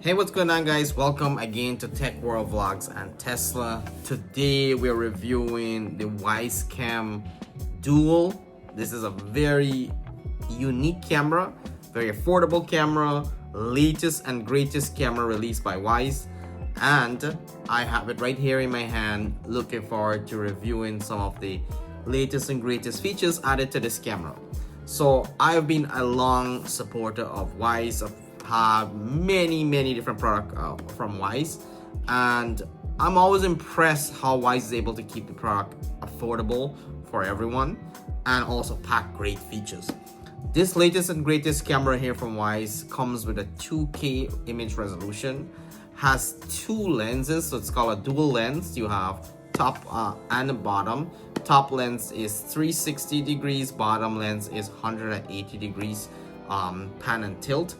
Hey, what's going on, guys? Welcome again to Tech World Vlogs and Tesla. Today we're reviewing the Wyze Cam Duo. This is a very unique camera, very affordable camera, latest and greatest camera released by Wyze, and I have it right here in my hand. Looking forward to reviewing some of the latest and greatest features added to this camera. So I've been a long supporter of Wyze. Have many different products from Wyze, and I'm always impressed how Wyze is able to keep the product affordable for everyone and also pack great features. This latest and greatest camera here from Wyze comes with a 2K image resolution, has two lenses, so it's called a dual lens. You have top and bottom. Top lens is 360 degrees, bottom lens is 180 degrees pan and tilt.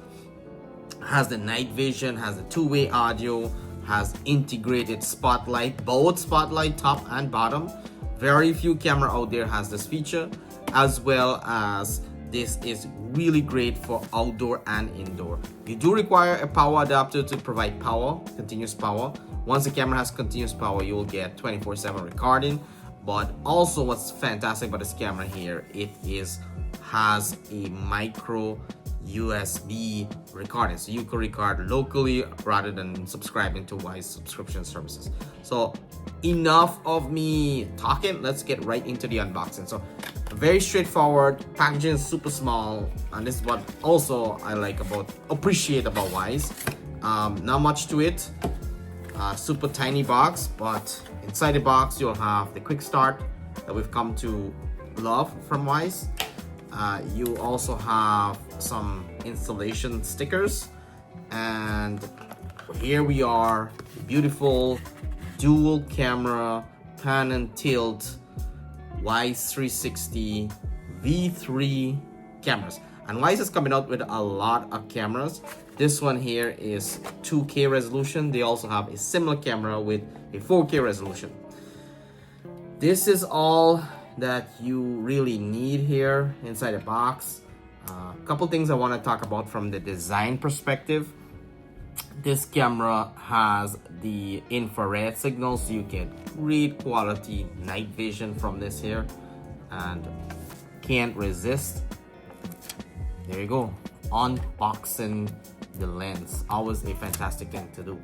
Has the night vision, has the two-way audio, has integrated spotlight, both spotlight top and bottom. Very few camera out there has this feature, as well as this is really great for outdoor and indoor. You do require a power adapter to provide power, continuous power. Once the camera has continuous power, you will get 24/7 recording. But also what's fantastic about this camera here, it has a micro USB recording, so you can record locally rather than subscribing to Wyze subscription services. So enough of me talking, let's get right into the unboxing. So very straightforward, packaging is super small, and this is what also I appreciate about Wyze. Not much to it, super tiny box, but inside the box you'll have the quick start that we've come to love from Wyze. You also have some installation stickers, and here we are, the beautiful dual camera pan and tilt Wyze 360 V3 cameras. And Wyze is coming out with a lot of cameras. This one here is 2K resolution. They also have a similar camera with a 4K resolution. This is all that you really need here inside the box. A couple things I want to talk about from the design perspective. This camera has the infrared signal, so you get great quality night vision from this here, and can't resist. There you go, unboxing the lens, always a fantastic thing to do.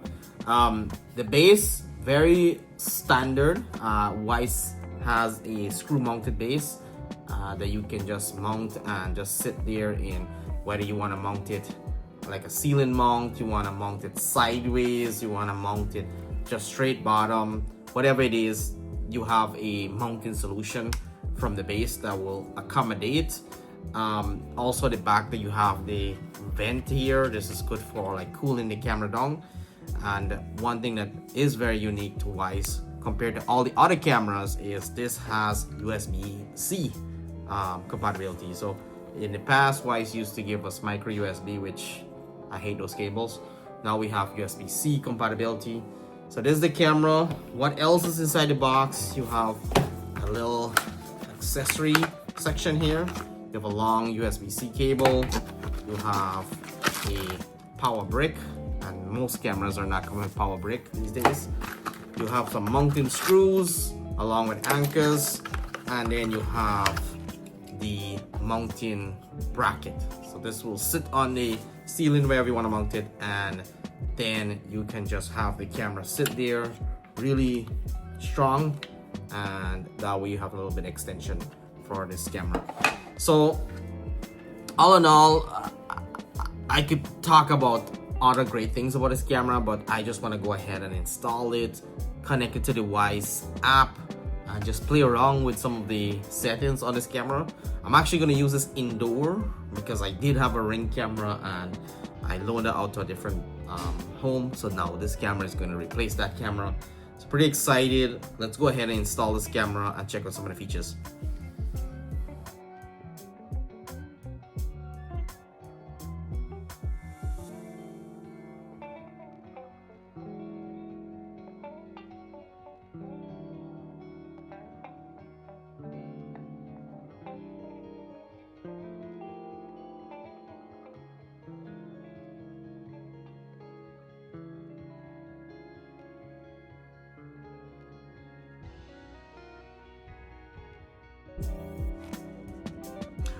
The base, very standard. Wyze has a screw mounted base that you can just mount and just sit there in, whether you want to mount it like a ceiling mount, you want to mount it sideways, you want to mount it just straight bottom, whatever it is, you have a mounting solution from the base that will accommodate. Also the back, that you have the vent here. This is good for like cooling the camera down. And one thing that is very unique to Wyze compared to all the other cameras is this has USB-C compatibility. So in the past, Wyze used to give us micro USB, which I hate those cables. Now we have USB-C compatibility. So this is the camera. What else is inside the box? You have a little accessory section here. You have a long USB-C cable. You have a power brick, and most cameras are not coming with power brick these days. You have some mounting screws along with anchors, and then you have the mounting bracket. So this will sit on the ceiling wherever you want to mount it, and then you can just have the camera sit there really strong, and that way you have a little bit extension for this camera. So all in all, I could talk about other great things about this camera, but I just want to go ahead and install it, connect it to the Wyze app, and just play around with some of the settings on this camera. I'm actually going to use this indoor because I did have a Ring camera and I loaned it out to a different home, so now this camera is going to replace that camera. So pretty excited. Let's go ahead and install this camera and check out some of the features.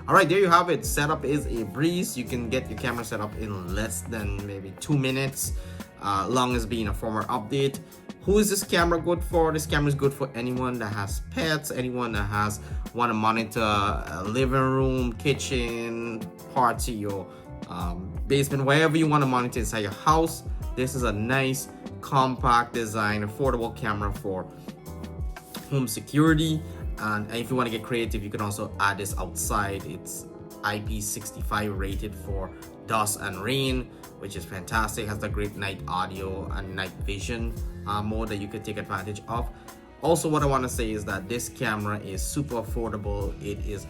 All right, there you have it. Setup is a breeze. You can get your camera set up in less than maybe 2 minutes, long as being a firmware update. Who is this camera good for? This camera is good for anyone that has pets, anyone that want to monitor a living room, kitchen, party, or basement, wherever you want to monitor inside your house. This is a nice, compact design, affordable camera for home security. And if you want to get creative, you can also add this outside. It's IP65 rated for dust and rain, which is fantastic. Has a great night audio and night vision mode that you can take advantage of. Also, what I want to say is that this camera is super affordable. It is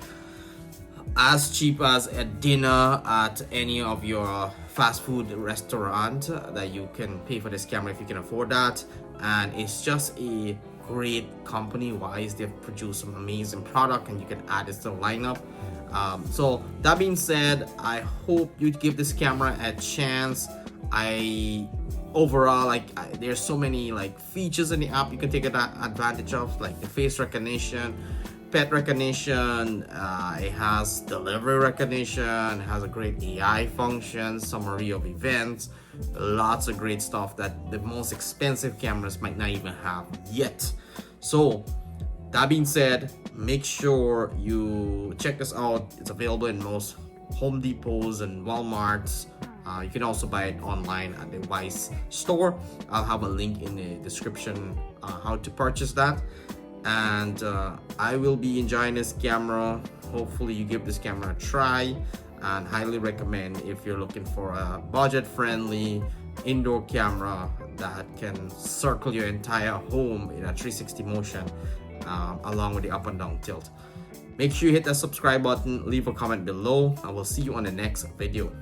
as cheap as a dinner at any of your fast food restaurant that you can pay for this camera if you can afford that. And it's just a great company. Wyze, they've produced some amazing product, and you can add this to the lineup. So that being said, I hope you give this camera a chance. Overall, there's so many features in the app you can take advantage of, like the face recognition, pet recognition, it has delivery recognition, it has a great AI function, summary of events, lots of great stuff that the most expensive cameras might not even have yet. So that being said, make sure you check this out. It's available in most Home Depots and Walmarts. You can also buy it online at the Wyze store. I'll have a link in the description how to purchase that. And I will be enjoying this camera. Hopefully you give this camera a try, and highly recommend if you're looking for a budget-friendly indoor camera that can circle your entire home in a 360 motion, along with the up and down tilt. Make sure you hit that subscribe button, leave a comment below, and we'll see you on the next video.